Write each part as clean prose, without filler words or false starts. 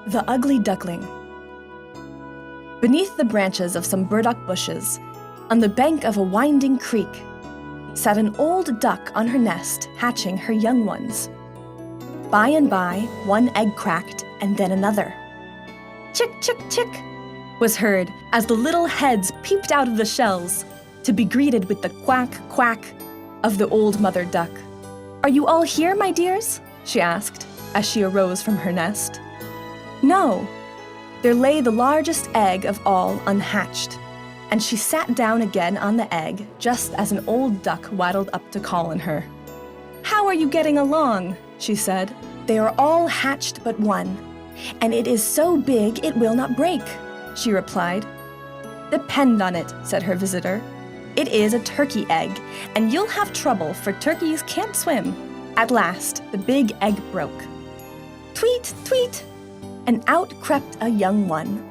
The Ugly Duckling. Beneath the branches of some burdock bushes, on the bank of a winding creek, sat an old duck on her nest hatching her young ones. By and by, one egg cracked and then another. Chick, chick, chick, was heard as the little heads peeped out of the shells to be greeted with the quack, quack of the old mother duck. "Are you all here, my dears?" she asked as she arose from her nest. No, there lay the largest egg of all unhatched, and she sat down again on the egg just as an old duck waddled up to call on her. "How are you getting along?" she said. "They are all hatched but one, and it is so big it will not break," she replied. "Depend on it," said her visitor. "It is a turkey egg, and you'll have trouble, for turkeys can't swim." At last, the big egg broke. Tweet, tweet, and out crept a young one,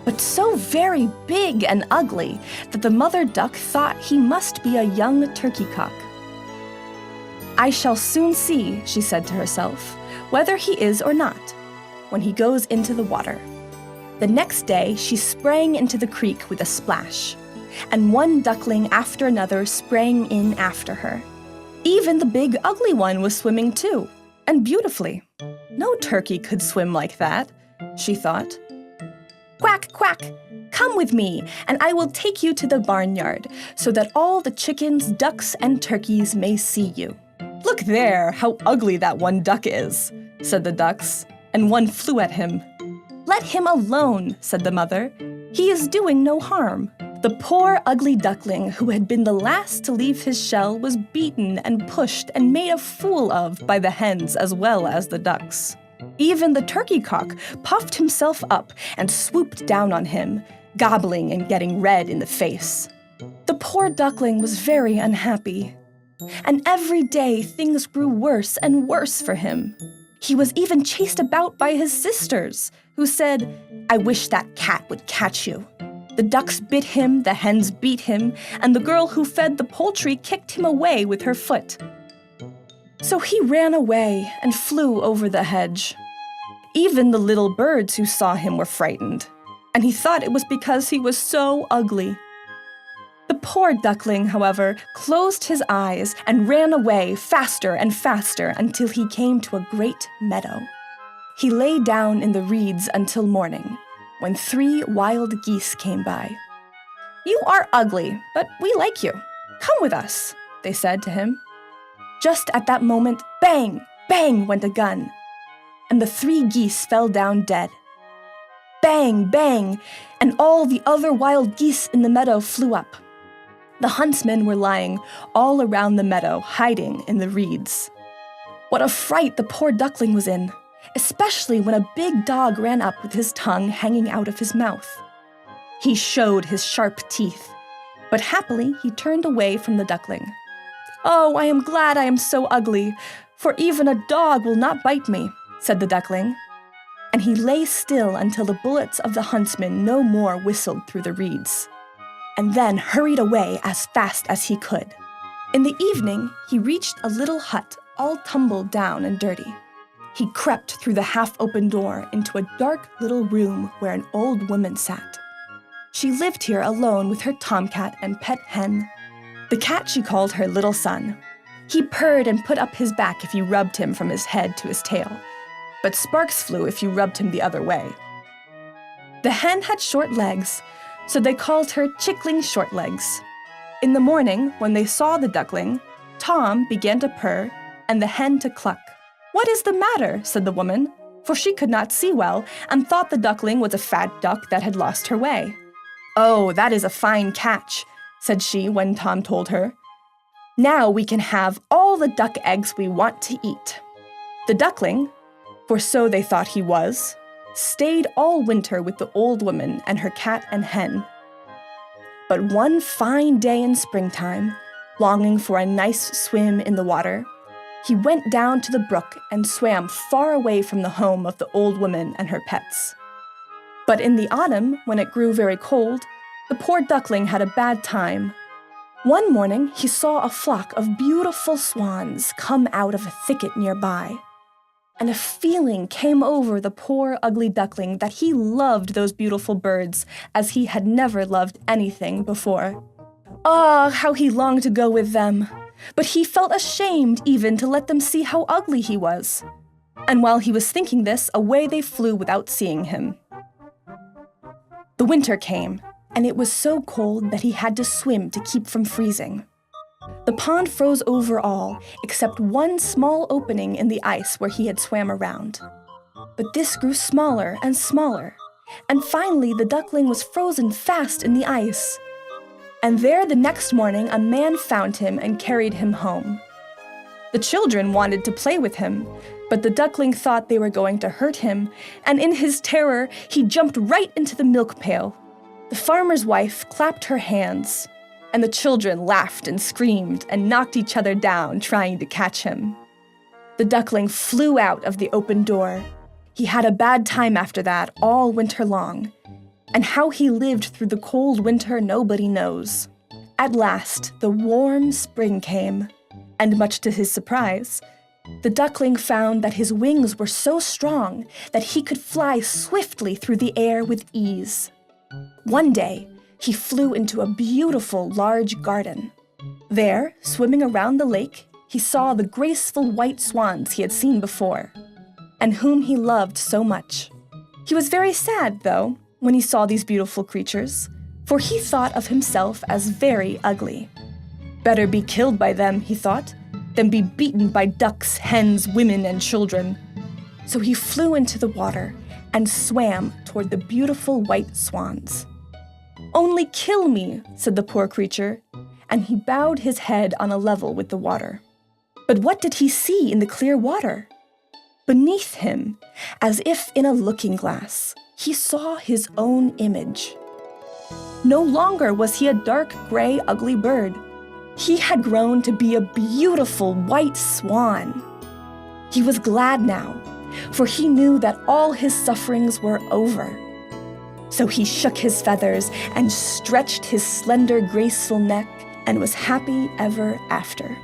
but so very big and ugly that the mother duck thought he must be a young turkey cock. "I shall soon see," she said to herself, "whether he is or not, when he goes into the water." The next day she sprang into the creek with a splash, and one duckling after another sprang in after her. Even the big ugly one was swimming too, and beautifully. No turkey could swim like that, she thought. "Quack, quack, come with me, and I will take you to the barnyard, so that all the chickens, ducks, and turkeys may see you." "Look there, how ugly that one duck is," said the ducks, and one flew at him. "Let him alone," said the mother. "He is doing no harm." The poor ugly duckling, who had been the last to leave his shell, was beaten and pushed and made a fool of by the hens as well as the ducks. Even the turkey cock puffed himself up and swooped down on him, gobbling and getting red in the face. The poor duckling was very unhappy, and every day things grew worse and worse for him. He was even chased about by his sisters, who said, "I wish that cat would catch you." The ducks bit him, the hens beat him, and the girl who fed the poultry kicked him away with her foot. So he ran away and flew over the hedge. Even the little birds who saw him were frightened, and he thought it was because he was so ugly. The poor duckling, however, closed his eyes and ran away faster and faster until he came to a great meadow. He lay down in the reeds until morning, when 3 wild geese came by. "You are ugly, but we like you. Come with us," they said to him. Just at that moment, bang, bang went a gun, and the 3 geese fell down dead. Bang, bang, and all the other wild geese in the meadow flew up. The huntsmen were lying all around the meadow, hiding in the reeds. What a fright the poor duckling was in, especially when a big dog ran up with his tongue hanging out of his mouth. He showed his sharp teeth, but happily he turned away from the duckling. "Oh, I am glad I am so ugly, for even a dog will not bite me," said the duckling. And he lay still until the bullets of the huntsmen no more whistled through the reeds, and then hurried away as fast as he could. In the evening, he reached a little hut all tumbled down and dirty. He crept through the half-open door into a dark little room where an old woman sat. She lived here alone with her tomcat and pet hen. The cat she called her little son. He purred and put up his back if you rubbed him from his head to his tail, but sparks flew if you rubbed him the other way. The hen had short legs, so they called her Chickling Shortlegs. In the morning, when they saw the duckling, Tom began to purr and the hen to cluck. "What is the matter?" said the woman, for she could not see well and thought the duckling was a fat duck that had lost her way. "Oh, that is a fine catch," said she when Tom told her. "Now we can have all the duck eggs we want to eat." The duckling, for so they thought he was, stayed all winter with the old woman and her cat and hen. But one fine day in springtime, longing for a nice swim in the water, he went down to the brook and swam far away from the home of the old woman and her pets. But in the autumn, when it grew very cold, the poor duckling had a bad time. One morning, he saw a flock of beautiful swans come out of a thicket nearby. and a feeling came over the poor ugly duckling that he loved those beautiful birds as he had never loved anything before. Ah, how he longed to go with them! But he felt ashamed even to let them see how ugly he was. And while he was thinking this, away they flew without seeing him. The winter came, and it was so cold that he had to swim to keep from freezing. The pond froze over all, except one small opening in the ice where he had swam around. But this grew smaller and smaller, and finally the duckling was frozen fast in the ice. And there the next morning a man found him and carried him home. The children wanted to play with him, but the duckling thought they were going to hurt him, and in his terror he jumped right into the milk pail. The farmer's wife clapped her hands, and the children laughed and screamed and knocked each other down trying to catch him. The duckling flew out of the open door. He had a bad time after that all winter long, and how he lived through the cold winter nobody knows. At last, the warm spring came, and much to his surprise, the duckling found that his wings were so strong that he could fly swiftly through the air with ease. One day, he flew into a beautiful large garden. There, swimming around the lake, he saw the graceful white swans he had seen before, and whom he loved so much. He was very sad, though, when he saw these beautiful creatures, for he thought of himself as very ugly. Better be killed by them, he thought, than be beaten by ducks, hens, women, and children. So he flew into the water and swam toward the beautiful white swans. "Only kill me," said the poor creature, and he bowed his head on a level with the water. But what did he see in the clear water? Beneath him, as if in a looking glass, he saw his own image. No longer was he a dark, gray, ugly bird. He had grown to be a beautiful white swan. He was glad now, for he knew that all his sufferings were over. So he shook his feathers and stretched his slender, graceful neck and was happy ever after.